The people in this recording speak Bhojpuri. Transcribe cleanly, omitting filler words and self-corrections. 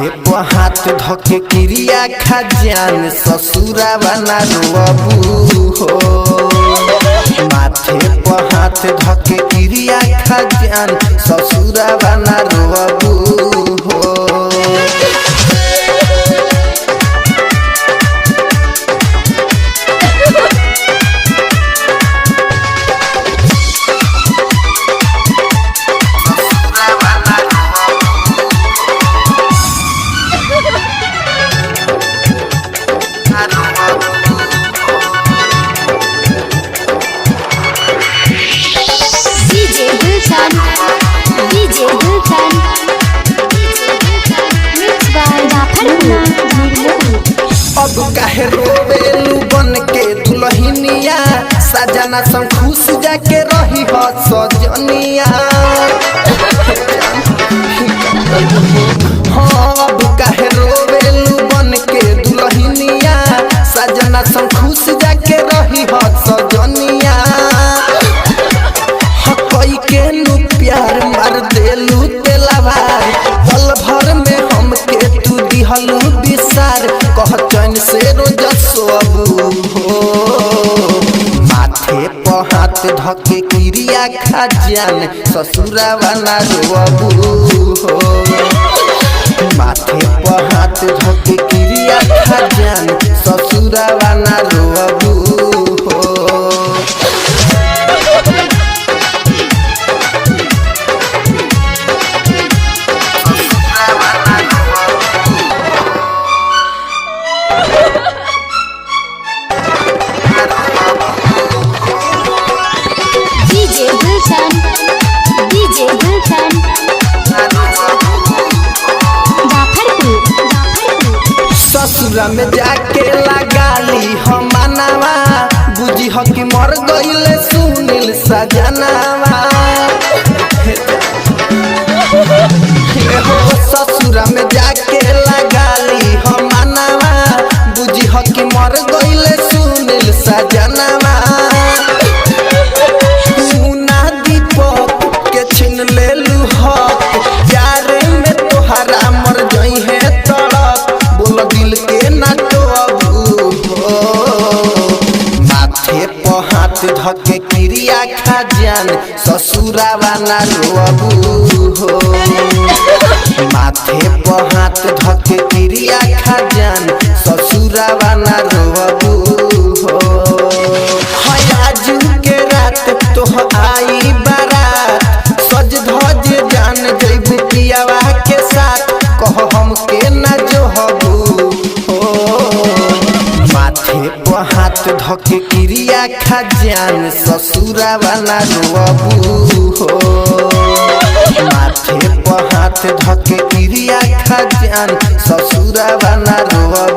पर हाथ धके क्रिया खजान ससुरा बना रोबू हो। माथे पर हाथ धके क्रिया खजान ससुरा बना रोबू हो। अब काहे रोवेलू बन के दुल्हनिया सजना संग खुश जाके रही हो सजनिया। हाँ अब काहे रोवेलू बन के दुल्हनिया सजना संग खुश जाके रही हो सजनिया। हकई के नु प्यार मार देलू तेलावार पल भर में हमके तू दिहलू विसार कह चैन से रोज सोबू हो। माथे पर हाथ धके क्रिया खजान ससुरा बना रोबू हो। माथे पर हाथ धके क्रिया खजान ससुरा बना रोबू हो। ससुरा में जाके लगाली हम मनावा बुझी हो कि मर गईले सुनील सजनावा। ससुरा में जाके लगाली हम मनावा बुझी हो कि मर गईले सुनील सजनावा। मुना दीपक के छीन लेलू हक प्यार में तोहरा मर जई है तड़प बोल दिल के ना टोबू हो। माथे पर हाथ धके क्रिया खजान ससुरा बना रोबू हो। माथे पर हाथ धके क्रिया खजान ससुरा बना रोबू हो। आज के रात तोह आई बारात सज धज जान जइबू पियावा के साथ कह हमके ना जोहबू हो। माथे पर हाथ धके क्रिया खजान ससुरा बना रोबू हो। माथे पर हाथ धके क्रिया खजान ससुरा बना रोबू।